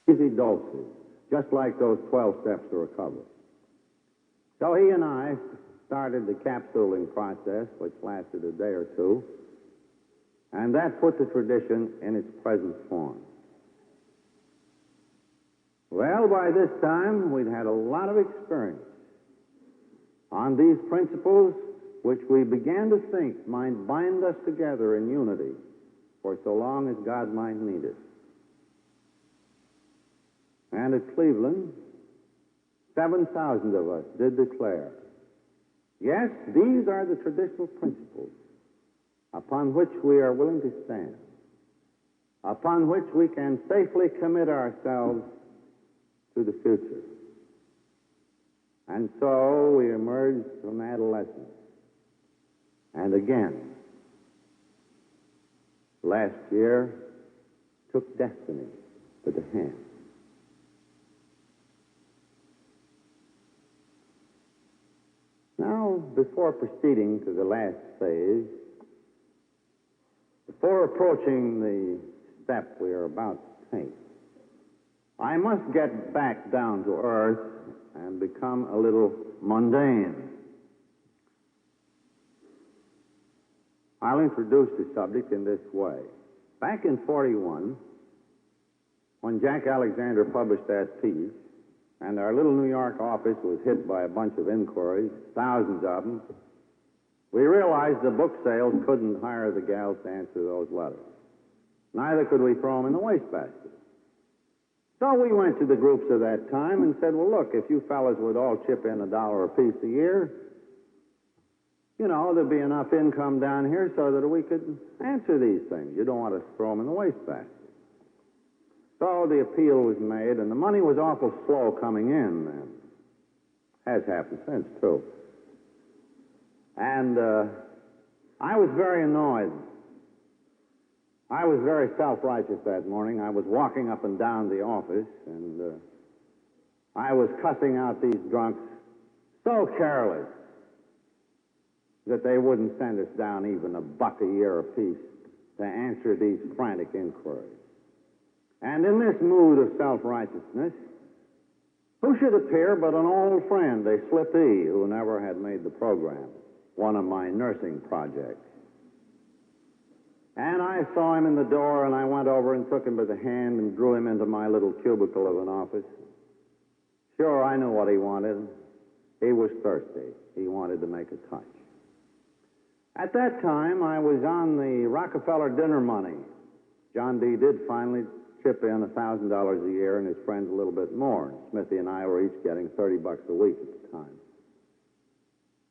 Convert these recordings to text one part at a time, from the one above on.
easy doses, just like those 12 steps to recovery. So he and I started the capsuling process, which lasted a day or two, and that put the tradition in its present form. Well, by this time, we'd had a lot of experience on these principles, which we began to think might bind us together in unity for so long as God might need it. And at Cleveland, 7,000 of us did declare, yes, these are the traditional principles upon which we are willing to stand, upon which we can safely commit ourselves to the future. And so we emerged from adolescence. And again, last year, took destiny to the hand. Now, before proceeding to the last phase, before approaching the step we are about to take, I must get back down to earth and become a little mundane. I'll introduce the subject in this way. Back in 41, when Jack Alexander published that piece, and our little New York office was hit by a bunch of inquiries, thousands of them, we realized the book sales couldn't hire the gals to answer those letters. Neither could we throw them in the wastebasket. So we went to the groups of that time and said, well, look, if you fellas would all chip in $1 apiece a year, you know, there'd be enough income down here so that we could answer these things. You don't want to throw them in the wastebasket. So the appeal was made, and the money was awful slow coming in then. Has happened since, too. And I was very annoyed. I was very self-righteous that morning. I was walking up and down the office, and I was cussing out these drunks so careless that they wouldn't send us down even $1 a year apiece to answer these frantic inquiries. And in this mood of self-righteousness, who should appear but an old friend, a slippee who never had made the program, one of my nursing projects. And I saw him in the door, and I went over and took him by the hand and drew him into my little cubicle of an office. Sure, I knew what he wanted. He was thirsty. He wanted to make a touch. At that time, I was on the Rockefeller dinner money. John D. did finally chip in $1,000 a year, and his friends a little bit more. Smithy and I were each getting $30 a week at the time.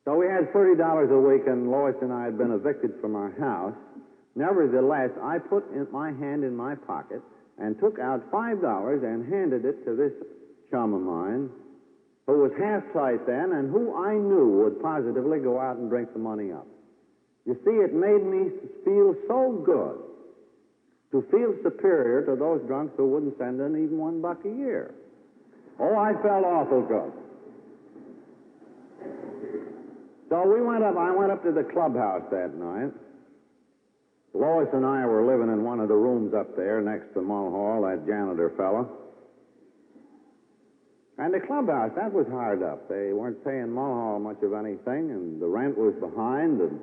So we had $30 a week, and Lois and I had been evicted from our house. Nevertheless, I put my hand in my pocket and took out $5 and handed it to this chum of mine, who was half tight then, and who I knew would positively go out and drink the money up. You see, it made me feel so good to feel superior to those drunks who wouldn't send in even $1 a year. Oh, I felt awful good. So I went up to the clubhouse that night. Lois and I were living in one of the rooms up there next to Mulhall, that janitor fellow. And the clubhouse, that was hard up. They weren't paying Mulhall much of anything, and the rent was behind. And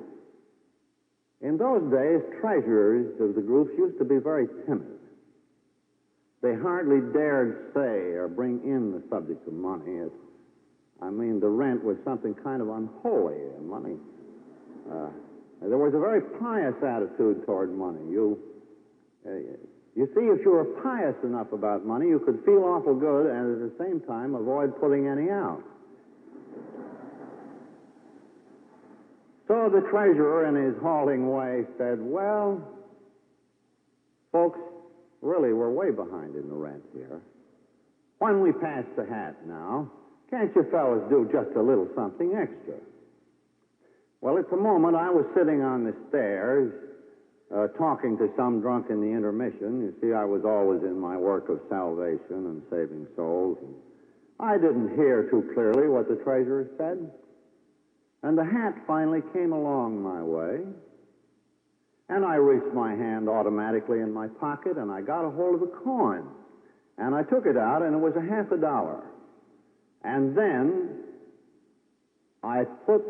in those days, treasurers of the groups used to be very timid. They hardly dared say or bring in the subject of money. The rent was something kind of unholy. Money. There was a very pious attitude toward money. You see, if you were pious enough about money, you could feel awful good and at the same time avoid putting any out. So the treasurer, in his halting way, said, well, folks, really, we're way behind in the rent here. When we pass the hat now, can't you fellas do just a little something extra? Well, at the moment, I was sitting on the stairs talking to some drunk in the intermission. You see, I was always in my work of salvation and saving souls. And I didn't hear too clearly what the treasurer said. And the hat finally came along my way. And I reached my hand automatically in my pocket, and I got a hold of a coin. And I took it out, and it was $0.50. And then I put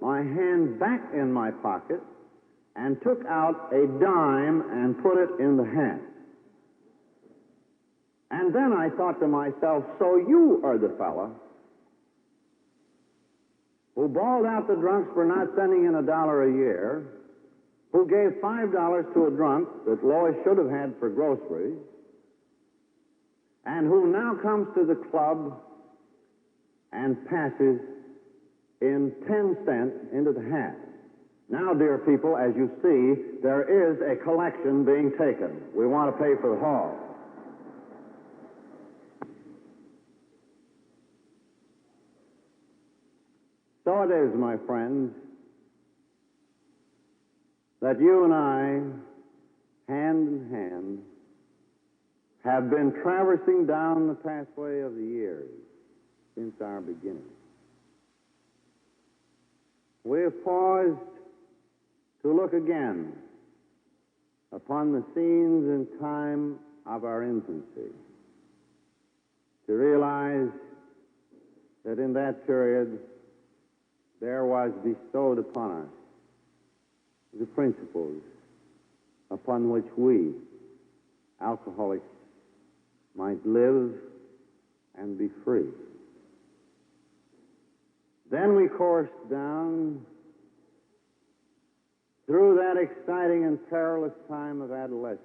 my hand back in my pocket and took out a dime and put it in the hat. And then I thought to myself, so you are the fella who bawled out the drunks for not sending in $1 a year, who gave $5 to a drunk that Lois should have had for groceries, and who now comes to the club and passes in 10 cents into the hat. Now, dear people, as you see, there is a collection being taken. We want to pay for the hall. So it is, my friends, that you and I, hand in hand, have been traversing down the pathway of the years since our beginning. We have paused to look again upon the scenes and time of our infancy, to realize that in that period there was bestowed upon us the principles upon which we, alcoholics, might live and be free. Then we coursed down through that exciting and perilous time of adolescence,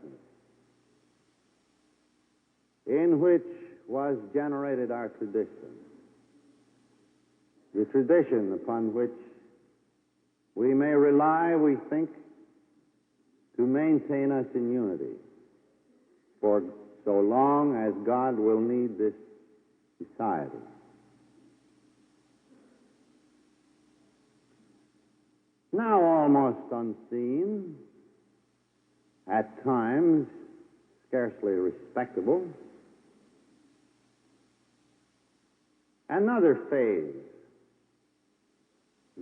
in which was generated our tradition, the tradition upon which we may rely, we think, to maintain us in unity for so long as God will need this society. Now almost unseen, at times scarcely respectable, another phase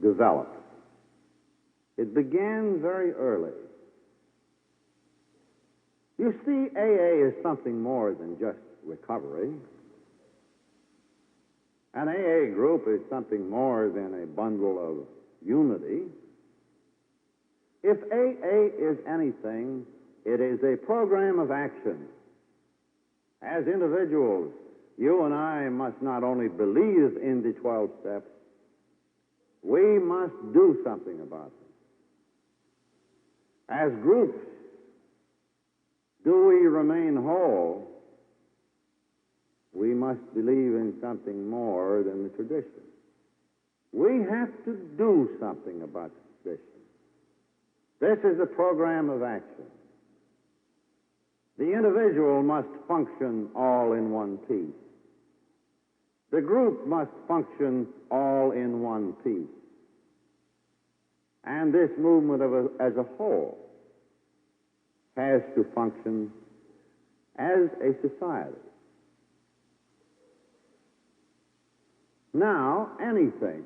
developed. It began very early. You see, AA is something more than just recovery. An AA group is something more than a bundle of unity. If AA is anything, it is a program of action. As individuals, you and I must not only believe in the 12 steps, we must do something about them. As groups, do we remain whole? We must believe in something more than the tradition. We have to do something about the tradition. This is a program of action. The individual must function all in one piece. The group must function all in one piece. And this movement as a whole has to function as a society. Now, anything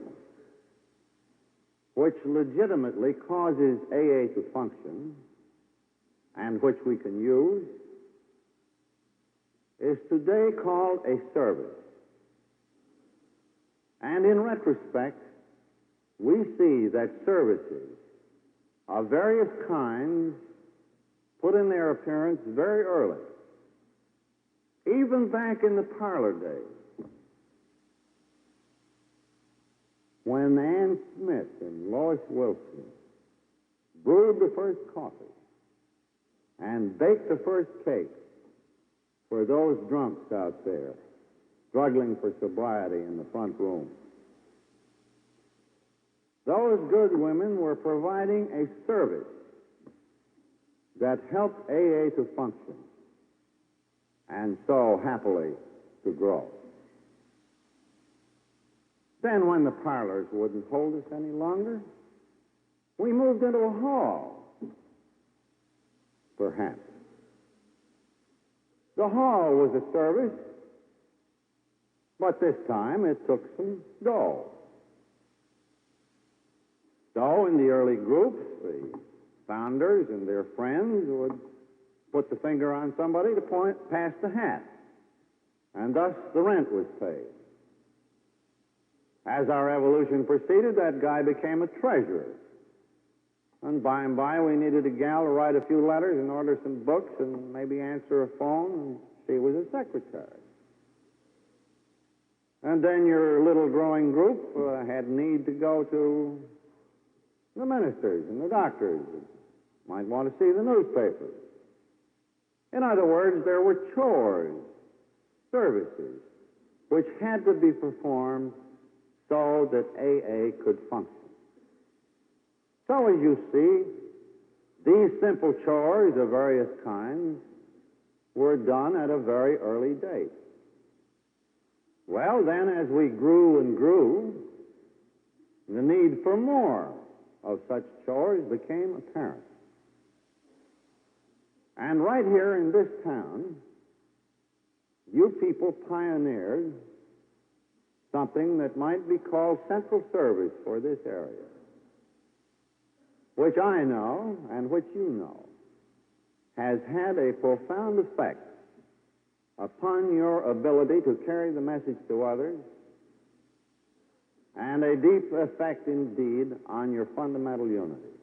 which legitimately causes AA to function and which we can use is today called a service. And in retrospect, we see that services of various kinds put in their appearance very early, even back in the parlor days, when Ann Smith and Lois Wilson brewed the first coffee and baked the first cake for those drunks out there struggling for sobriety in the front room. Those good women were providing a service that helped AA to function and so happily to grow. Then when the parlors wouldn't hold us any longer, we moved into a hall, perhaps. The hall was a service, but this time it took some dough. So in the early groups, the founders and their friends would put the finger on somebody to pass the hat. and thus the rent was paid. As our evolution proceeded, that guy became a treasurer. And by and by, we needed a gal to write a few letters and order some books and maybe answer a phone, and she was a secretary. And then your little growing group had need to go to the ministers and the doctors. Might want to see the newspapers. In other words, there were chores, services, which had to be performed so that AA could function. So as you see, these simple chores of various kinds were done at a very early date. Well, then, as we grew and grew, the need for more of such chores became apparent. And right here in this town, you people pioneered something that might be called central service for this area, which I know and which you know has had a profound effect upon your ability to carry the message to others, and a deep effect indeed on your fundamental unity.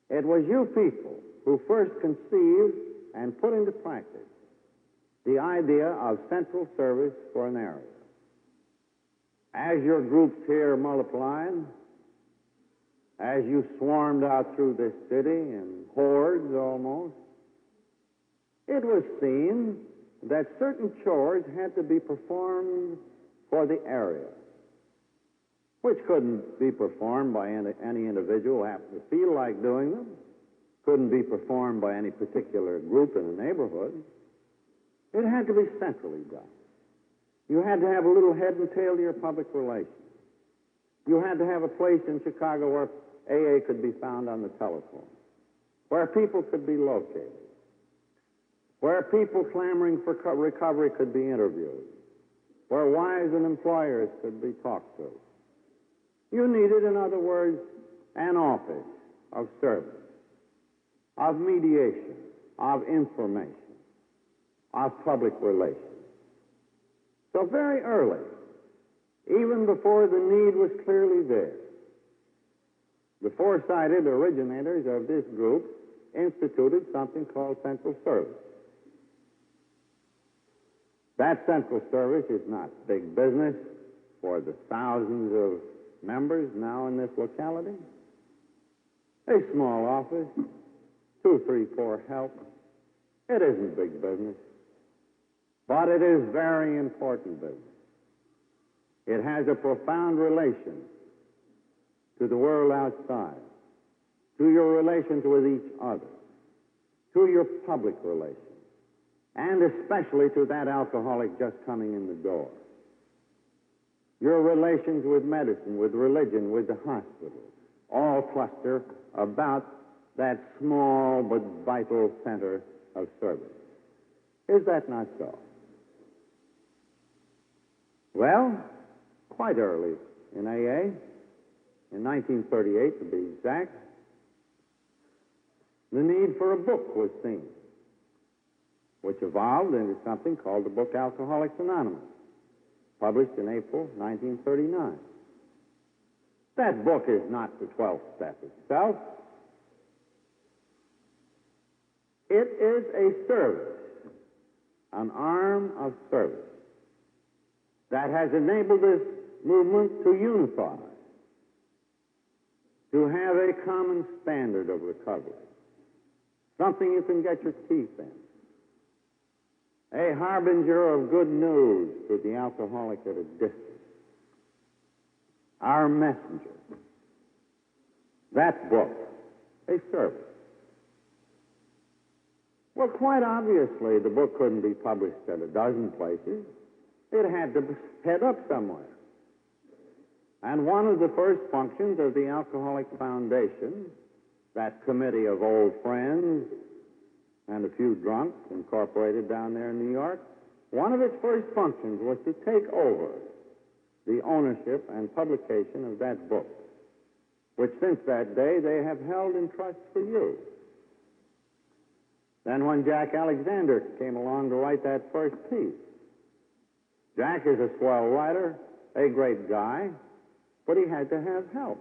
It was you people who first conceived and put into practice the idea of central service for an area. As your groups here multiplied, as you swarmed out through this city in hordes almost, it was seen that certain chores had to be performed for the area, which couldn't be performed by any individual who happened to feel like doing them, couldn't be performed by any particular group in a neighborhood. It had to be centrally done. You had to have a little head and tail to your public relations. You had to have a place in Chicago where AA could be found on the telephone, where people could be located, where people clamoring for recovery could be interviewed, where wives and employers could be talked to. You needed, in other words, an office of service, of mediation, of information, of public relations. So very early, even before the need was clearly there, the foresighted originators of this group instituted something called central service. That central service is not big business for the thousands of members now in this locality. A small office, 2, 3, 4 help. It isn't big business, but it is very important business. It has a profound relation to the world outside, to your relations with each other, to your public relations, and especially to that alcoholic just coming in the door. Your relations with medicine, with religion, with the hospital, all cluster about that small but vital center of service. Is that not so? Well, quite early in AA, in 1938 to be exact, the need for a book was seen, which evolved into something called the book Alcoholics Anonymous, published in April 1939. That book is not the 12th step itself. It is a service, an arm of service, that has enabled this movement to unify, to have a common standard of recovery, something you can get your teeth in, a harbinger of good news to the alcoholic at a distance, our messenger. That book, a service. Well, quite obviously, the book couldn't be published at a dozen places. It had to head up somewhere. And one of the first functions of the Alcoholic Foundation, that committee of old friends and a few drunks incorporated down there in New York, one of its first functions was to take over the ownership and publication of that book, which since that day they have held in trust for you. Then when Jack Alexander came along to write that first piece, Jack is a swell writer, a great guy, but he had to have help.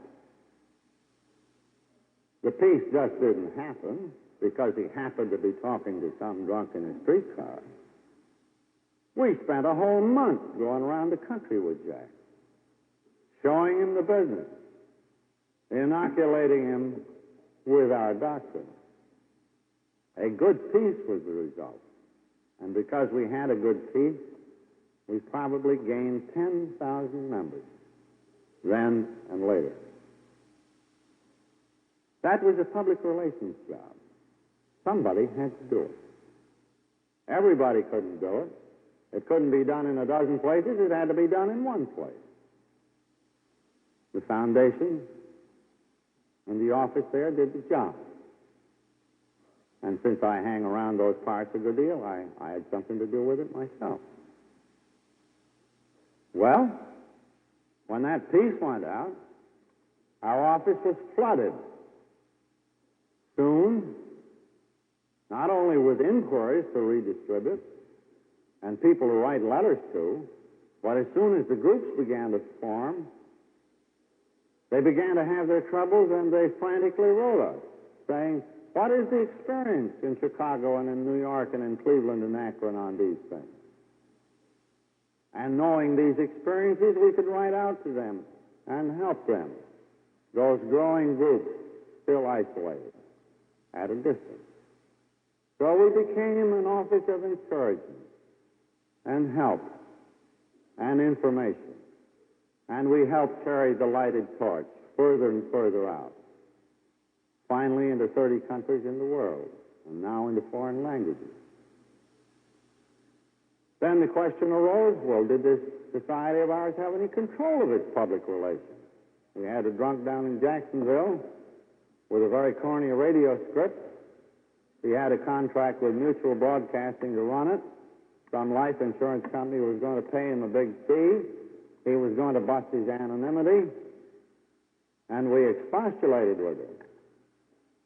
The piece just didn't happen because he happened to be talking to some drunk in a streetcar. We spent a whole month going around the country with Jack, showing him the business, inoculating him with our doctrine. A good piece was the result. And because we had a good piece, we probably gained 10,000 members, then and later. That was a public relations job. Somebody had to do it. Everybody couldn't do it. It couldn't be done in a dozen places. It had to be done in one place. The foundation and the office there did the job. And since I hang around those parts a good deal, I had something to do with it myself. Well, when that piece went out, our office was flooded. Soon, not only with inquiries to redistribute and people to write letters to, but as soon as the groups began to form, they began to have their troubles, and they frantically wrote us, saying, what is the experience in Chicago and in New York and in Cleveland and Akron on these things? And knowing these experiences, we could write out to them and help them, those growing groups still isolated at a distance. So we became an office of encouragement and help and information. And we helped carry the lighted torch further and further out, finally into 30 countries in the world, and now into foreign languages. Then the question arose, well, did this society of ours have any control of its public relations? We had a drunk down in Jacksonville with a very corny radio script. He had a contract with Mutual Broadcasting to run it. Some life insurance company was going to pay him a big fee. He was going to bust his anonymity. And we expostulated with him.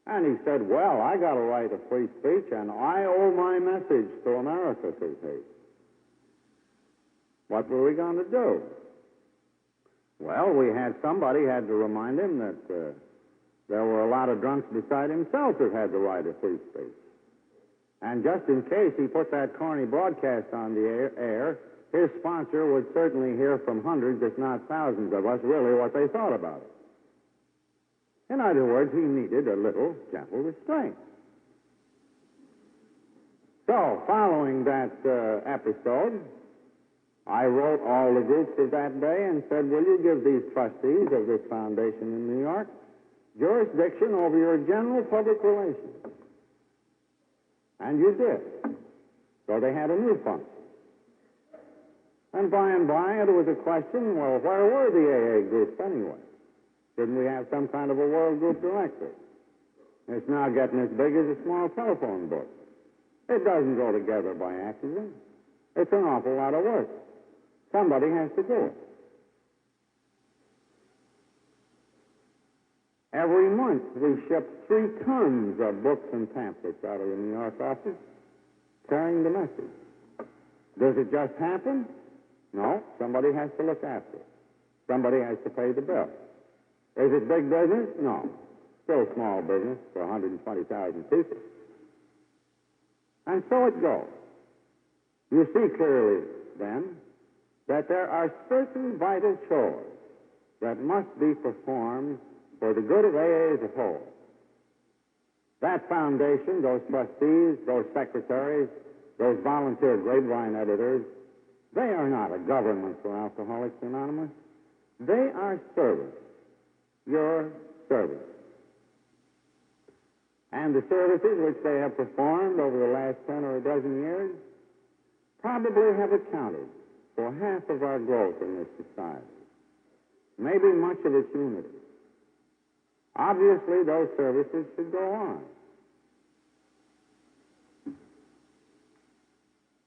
And he said, well, I got a right of free speech, and I owe my message to America, says he. What were we going to do? Well, somebody had to remind him that there were a lot of drunks beside himself that had the right of free speech. And just in case he put that corny broadcast on the air, his sponsor would certainly hear from hundreds, if not thousands of us, really what they thought about it. In other words, he needed a little gentle restraint. So, following that episode, I wrote all the groups of that day and said, will you give these trustees of this foundation in New York jurisdiction over your general public relations? And you did. So they had a new function. And by it was a question, well, where were the AA groups anyway? Didn't we have some kind of a world group director? It's now getting as big as a small telephone book. It doesn't go together by accident. It's an awful lot of work. Somebody has to do it. Every month we ship 3 tons of books and pamphlets out of the New York office carrying the message. Does it just happen? No. Somebody has to look after it. Somebody has to pay the bill. Is it big business? No. Still small business for 120,000 people. And so it goes. You see clearly, then, that there are certain vital chores that must be performed for the good of AA as a whole. That foundation, those trustees, those secretaries, those volunteer grapevine editors, they are not a government for Alcoholics Anonymous. They are servants, your servants. And the services which they have performed over the last 10 or a dozen years probably have accounted for half of our growth in this society, maybe much of its unity. Obviously, those services should go on.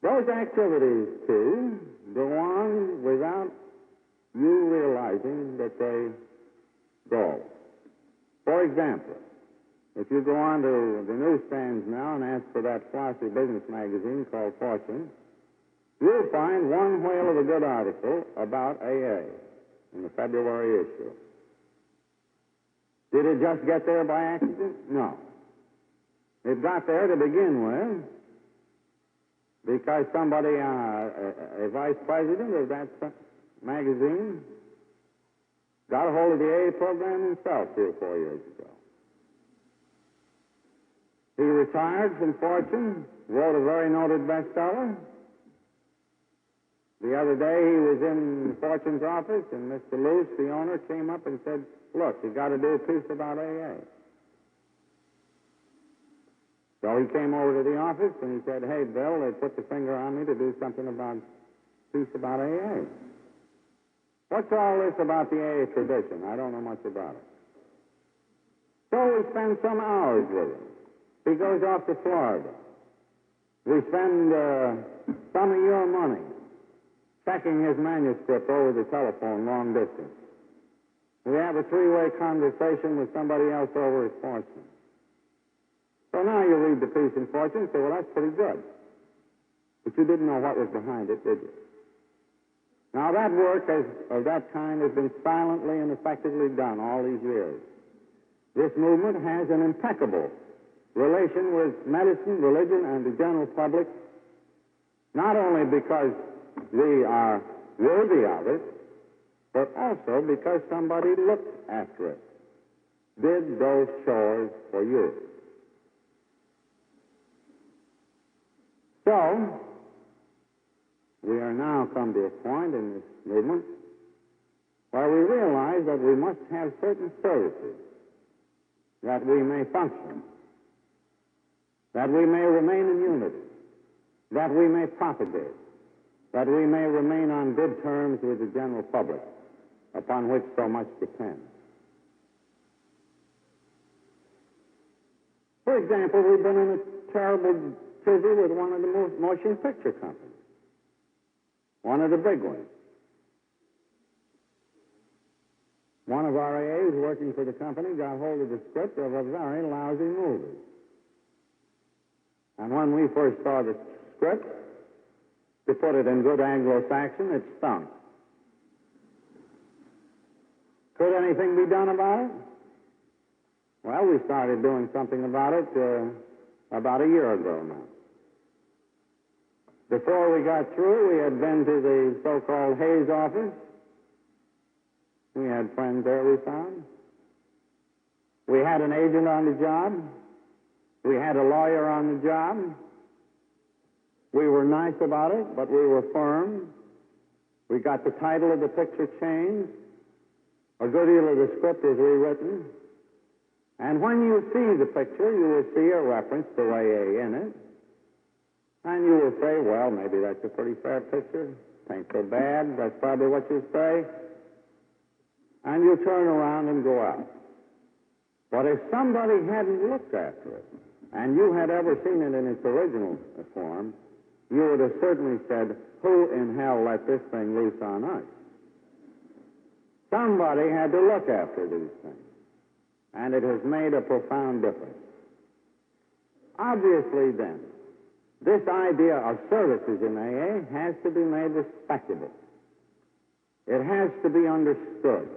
Those activities, too, go on without you realizing that they go. For example, if you go on to the newsstands now and ask for that flossy business magazine called Fortune, you'll find one whale of a good article about AA in the February issue. Did it just get there by accident? No. It got there to begin with because somebody, a vice president of that magazine, got a hold of the AA program himself 3 or 4 years ago. He retired from Fortune, wrote a very noted bestseller. The other day he was in Fortune's office, and Mr. Luce, the owner, came up and said, "Look, you got to do a piece about AA." So he came over to the office and he said, "Hey, Bill, they put the finger on me to do something about piece about AA. What's all this about the AA tradition? I don't know much about it." So we spend some hours with him. He goes off to Florida. We spend some of your money checking his manuscript over the telephone long distance. We have a 3-way conversation with somebody else over at Fortune. So now you read the piece in Fortune and say, "Well, that's pretty good." But you didn't know what was behind it, did you? Now, that work of that kind has been silently and effectively done all these years. This movement has an impeccable relation with medicine, religion, and the general public, not only because we are worthy of it, but also because somebody looked after it, did those chores for you. So, we are now come to a point in this movement where we realize that we must have certain services that we may function, that we may remain in unity, that we may propagate, that we may remain on good terms with the general public, upon which so much depends. For example, we've been in a terrible tizzy with one of the motion picture companies, one of the big ones. One of our AAs working for the company got hold of the script of a very lousy movie. And when we first saw the script, to put it in good Anglo-Saxon, it stunk. Could anything be done about it? Well, we started doing something about it about a year ago now. Before we got through, we had been to the so-called Hayes office. We had friends there, we found. We had an agent on the job. We had a lawyer on the job. We were nice about it, but we were firm. We got the title of the picture changed. A good deal of the script is rewritten. And when you see the picture, you will see a reference to AA in it. And you will say, "Well, maybe that's a pretty fair picture. Ain't so bad. That's probably what you say." And you turn around and go out. But if somebody hadn't looked after it, and you had ever seen it in its original form, you would have certainly said, "Who in hell let this thing loose on us?" Somebody had to look after these things. And it has made a profound difference. Obviously, then, this idea of services in AA has to be made respectable. It has to be understood.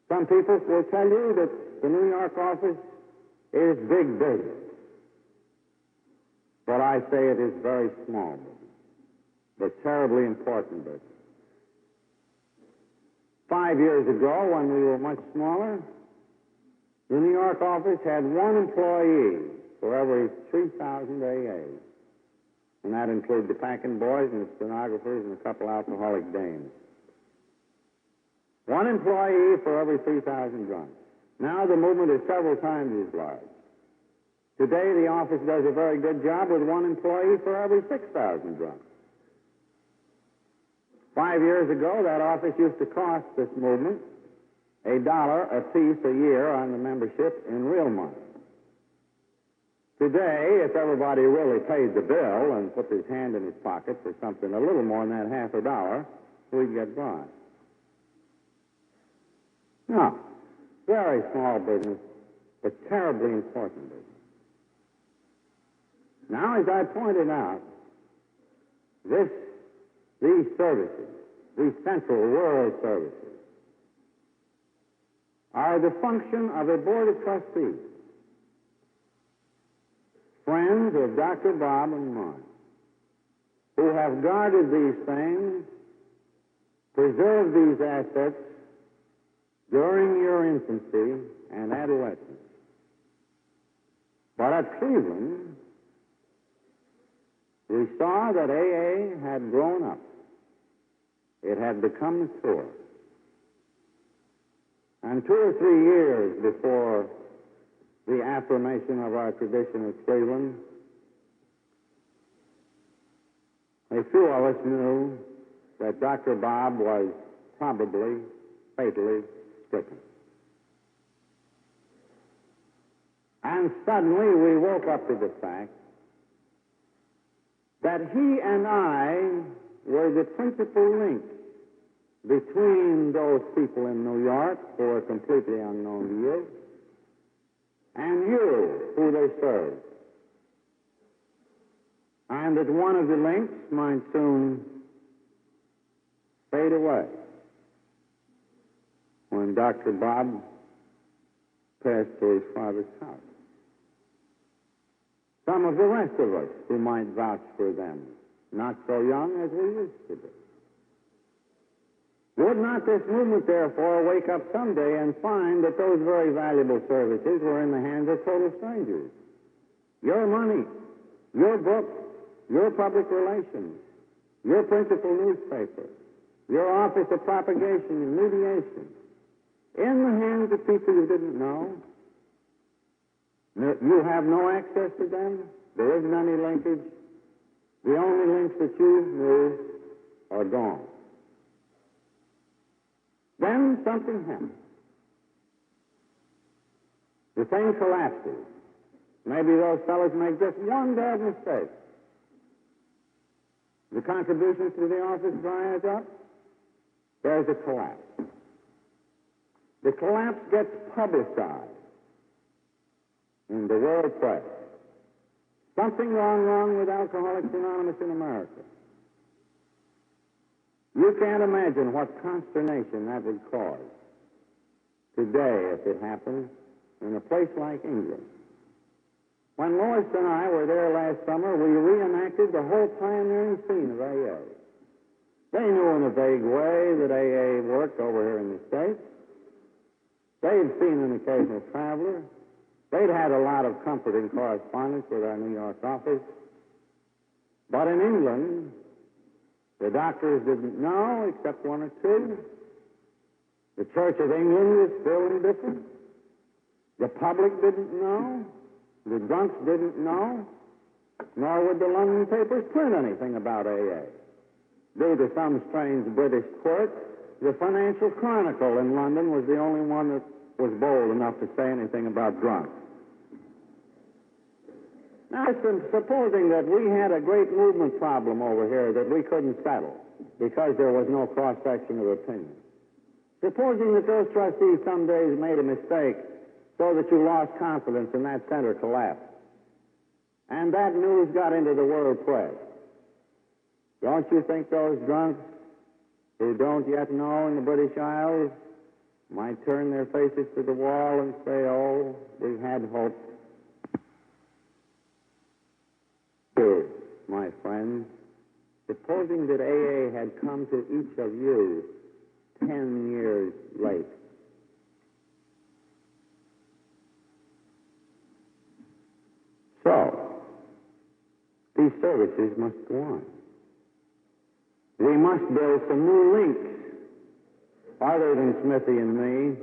Some people will tell you that the New York office is big business. But I say it is very small business, but terribly important business. 5 years ago, when we were much smaller, the New York office had one employee for every 3,000 AAs. And that included the packing boys and the stenographers and a couple alcoholic dames. One employee for every 3,000 drunks. Now the movement is several times as large. Today, the office does a very good job with one employee for every 6,000 drunks. 5 years ago, that office used to cost this movement $1 a piece a year on the membership in real money. Today, if everybody really paid the bill and put his hand in his pocket for something a little more than that half a dollar, we'd get by. No, very small business, but terribly important business. Now, as I pointed out, these services, these central world services, are the function of a board of trustees, friends of Dr. Bob and mine, who have guarded these things, preserved these assets during your infancy and adolescence. But at Cleveland, we saw that AA had grown up. It had become mature. And 2 or 3 years before the affirmation of our tradition at Cleveland, a few of us knew that Dr. Bob was probably fatally stricken. And suddenly we woke up to the fact that he and I were the principal link between those people in New York who are completely unknown to you and you, who they served. And that one of the links might soon fade away when Dr. Bob passed to his father's house. Some of the rest of us who might vouch for them, not so young as we used to be. Would not this movement, therefore, wake up someday and find that those very valuable services were in the hands of total strangers? Your money, your books, your public relations, your principal newspaper, your office of propagation and mediation, in the hands of people you didn't know. You have no access to them. There isn't any linkage. The only links that you knew are gone. Then something happens. The thing collapses. Maybe those fellows make just one bad mistake. The contributions to the office dries up. There's a collapse. The collapse gets publicized in the world press. Something wrong with Alcoholics Anonymous in America. You can't imagine what consternation that would cause today if it happened in a place like England. When Lois and I were there last summer, we reenacted the whole pioneering scene of AA. They knew in a vague way that AA worked over here in the States. They'd seen an occasional traveler. They'd had a lot of comforting correspondence with our New York office. But in England, the doctors didn't know, except one or two. The Church of England was still indifferent. The public didn't know. The drunks didn't know. Nor would the London papers print anything about AA. Due to some strange British quirk, the Financial Chronicle in London was the only one that was bold enough to say anything about drunks. Now, supposing that we had a great movement problem over here that we couldn't settle because there was no cross-section of opinion. Supposing that those trustees some days made a mistake so that you lost confidence and that center collapsed. And that news got into the world press. Don't you think those drunks who don't yet know in the British Isles might turn their faces to the wall and say, oh, we had hope? My friends, supposing that AA had come to each of you 10 years late. So, these services must go on. We must build some new links, other than Smithy and me,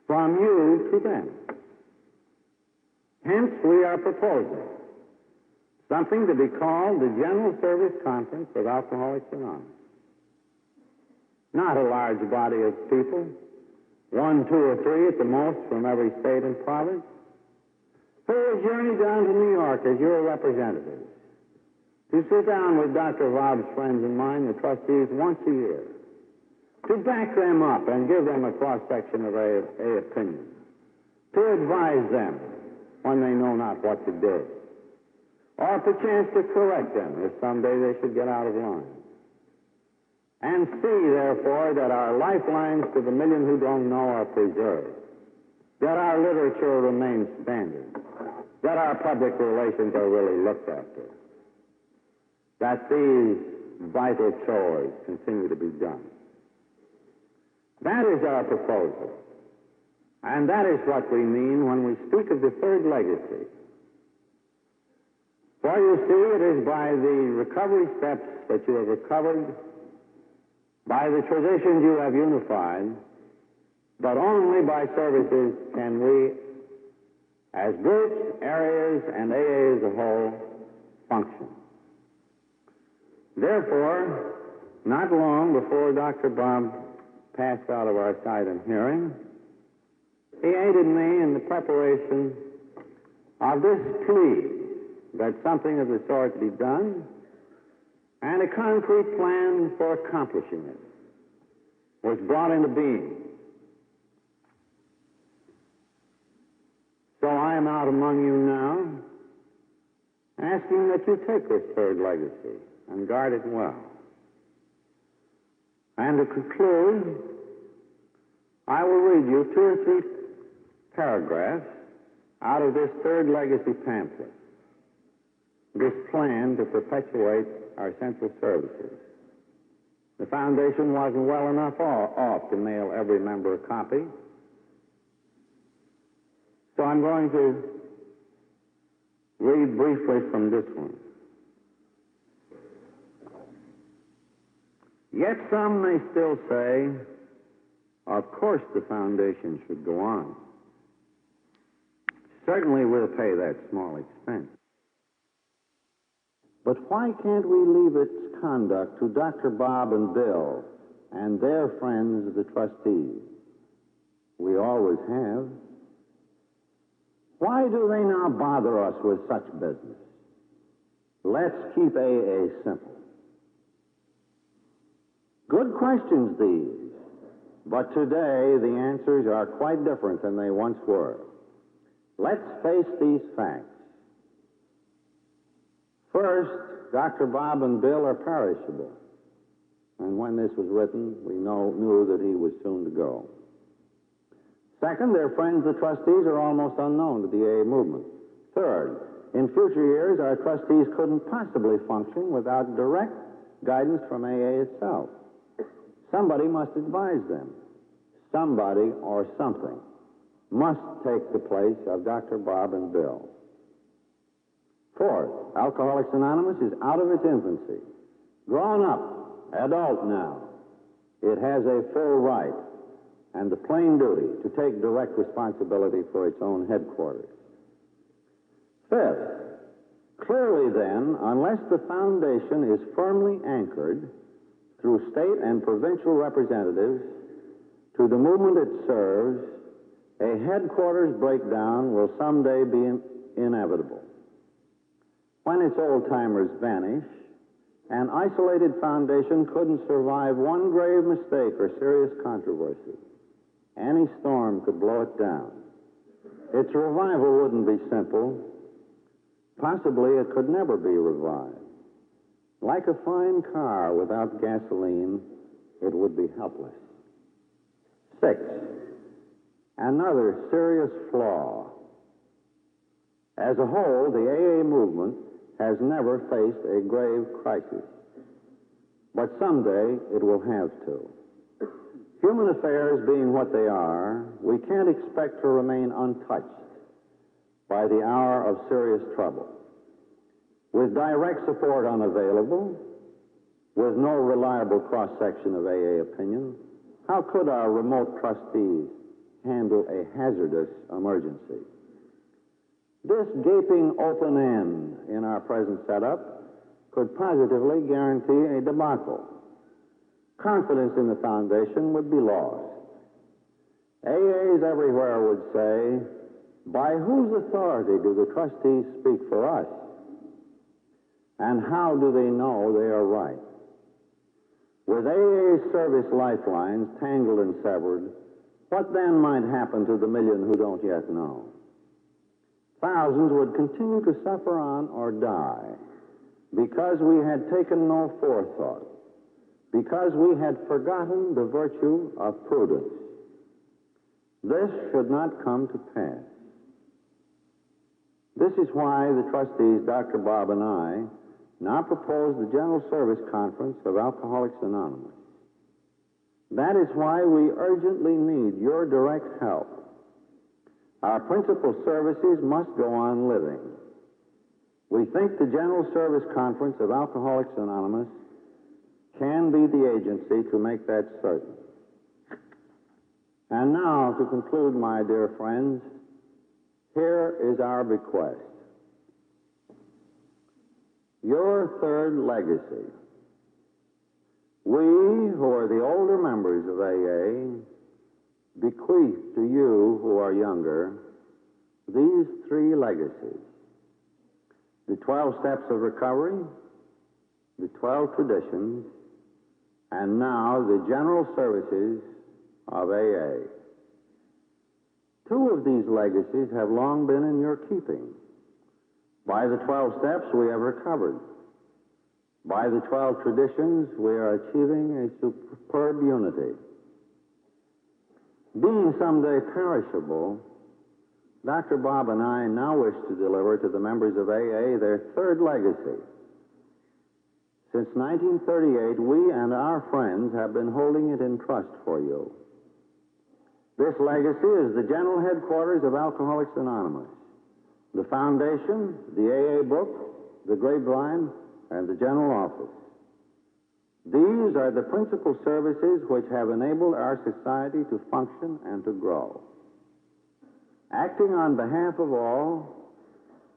from you to them. Hence, we are proposing something to be called the General Service Conference of Alcoholics Anonymous. Not a large body of people, 1, 2, or 3 at the most from every state and province, who will journey down to New York as your representatives to sit down with Dr. Bob's friends and mine, the trustees, once a year, to back them up and give them a cross-section of AA opinion, to advise them when they know not what to do. or perchance to correct them if someday they should get out of line. And see, therefore, that our lifelines to the million who don't know are preserved, that our literature remains standard, that our public relations are really looked after, that these vital chores continue to be done. That is our proposal. And that is what we mean when we speak of the third legacy. For you see, it is by the recovery steps that you have recovered, by the traditions you have unified, but only by services can we, as groups, areas, and AA as a whole, function. Therefore, not long before Dr. Bob passed out of our sight and hearing, he aided me in the preparation of this plea that something of the sort be done, and a concrete plan for accomplishing it was brought into being. So I am out among you now, asking that you take this third legacy and guard it well. And to conclude, I will read you 2 or 3 paragraphs out of this third legacy pamphlet, this plan to perpetuate our central services. The foundation wasn't well enough off to mail every member a copy, so I'm going to read briefly from this one. Yet some may still say, of course the foundation should go on. Certainly we'll pay that small expense. But why can't we leave its conduct to Dr. Bob and Bill and their friends, the trustees? We always have. Why do they now bother us with such business? Let's keep AA simple. Good questions, these. But today, the answers are quite different than they once were. Let's face these facts. First, Dr. Bob and Bill are perishable. And when this was written, we knew that he was soon to go. Second, their friends, the trustees, are almost unknown to the AA movement. Third, in future years, our trustees couldn't possibly function without direct guidance from AA itself. Somebody must advise them. Somebody or something must take the place of Dr. Bob and Bill. Fourth, Alcoholics Anonymous is out of its infancy. Grown up, adult now. It has a full right and the plain duty to take direct responsibility for its own headquarters. Fifth, clearly then, unless the foundation is firmly anchored through state and provincial representatives to the movement it serves, a headquarters breakdown will someday be inevitable. When its old-timers vanish, an isolated foundation couldn't survive one grave mistake or serious controversy. Any storm could blow it down. Its revival wouldn't be simple. Possibly it could never be revived. Like a fine car without gasoline, it would be helpless. Six, another serious flaw. As a whole, the AA movement has never faced a grave crisis. But someday it will have to. Human affairs being what they are, we can't expect to remain untouched by the hour of serious trouble. With direct support unavailable, with no reliable cross-section of AA opinion, how could our remote trustees handle a hazardous emergency? This gaping open end in our present setup could positively guarantee a debacle. Confidence in the foundation would be lost. AAs everywhere would say, by whose authority do the trustees speak for us? And how do they know they are right? With AA service lifelines tangled and severed, what then might happen to the million who don't yet know? thousands would continue to suffer on or die because we had taken no forethought, because we had forgotten the virtue of prudence. This should not come to pass. This is why the trustees, Dr. Bob and I, now propose the General Service Conference of Alcoholics Anonymous. That is why we urgently need your direct help. Our principal services must go on living. We think the General Service Conference of Alcoholics Anonymous can be the agency to make that certain. And now, to conclude, my dear friends, here is our bequest. Your third legacy. We, who are the older members of AA, bequeath to you who are younger these three legacies: the 12 steps of recovery, the 12 traditions, and now the general services of AA. Two of these legacies have long been in your keeping. By the 12 steps, we have recovered. By the 12 traditions, we are achieving a superb unity. Being someday perishable, Dr. Bob and I now wish to deliver to the members of AA their third legacy. Since 1938, we and our friends have been holding it in trust for you. This legacy is the general headquarters of Alcoholics Anonymous, the foundation, the AA book, the grapevine, and the general office. These are the principal services which have enabled our society to function and to grow. Acting on behalf of all,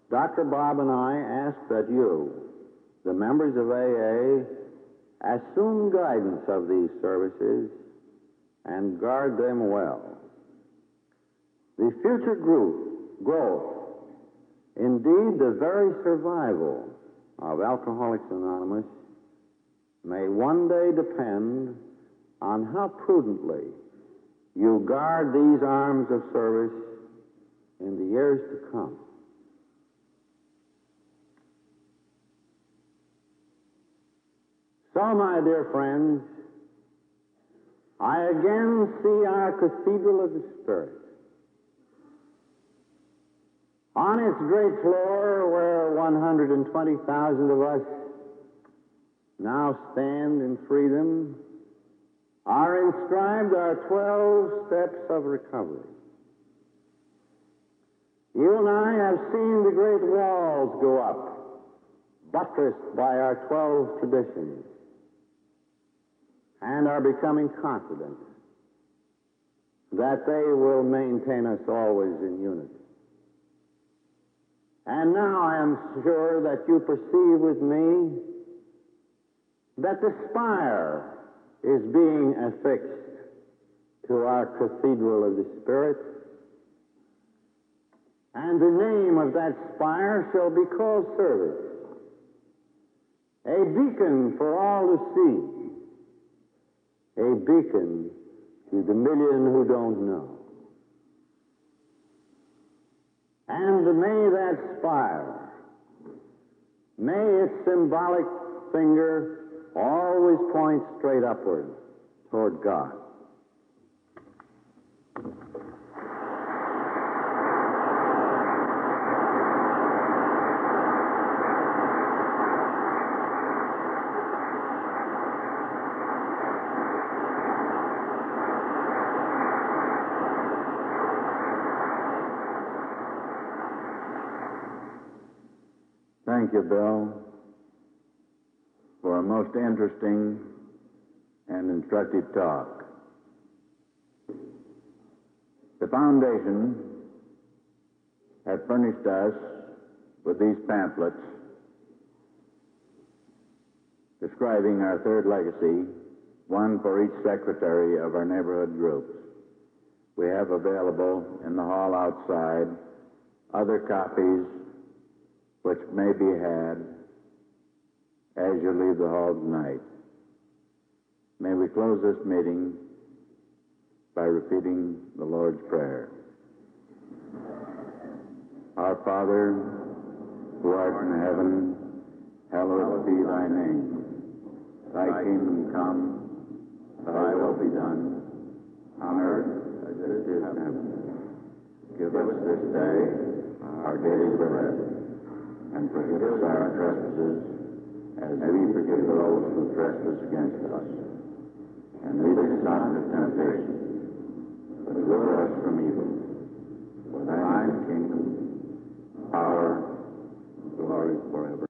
Dr. Bob and I ask that you, the members of AA, assume guidance of these services and guard them well. The future growth, indeed the very survival of Alcoholics Anonymous, may one day depend on how prudently you guard these arms of service in the years to come. So, my dear friends, I again see our Cathedral of the Spirit. On its great floor, where 120,000 of us now stand in freedom, are inscribed our 12 steps of recovery. You and I have seen the great walls go up, buttressed by our 12 traditions, and are becoming confident that they will maintain us always in unity. And now I am sure that you perceive with me that the spire is being affixed to our Cathedral of the Spirit, and the name of that spire shall be called Service, a beacon for all to see, a beacon to the million who don't know. And may that spire, may its symbolic finger always point straight upward toward God. Thank you, Bill, for a most interesting and instructive talk. The Foundation has furnished us with these pamphlets describing our third legacy, one for each secretary of our neighborhood groups. We have available in the hall outside other copies which may be had as you leave the hall tonight. May we close this meeting by repeating the Lord's Prayer. Our Father, who art in heaven, hallowed be thy name. Thy kingdom come, thy will be done, on earth as it is in heaven. Give us this day our daily bread, and forgive us our trespasses, as we forgive those who trespass against us. And lead us not into temptation, but deliver us from evil. For thine is the kingdom, power, and glory forever.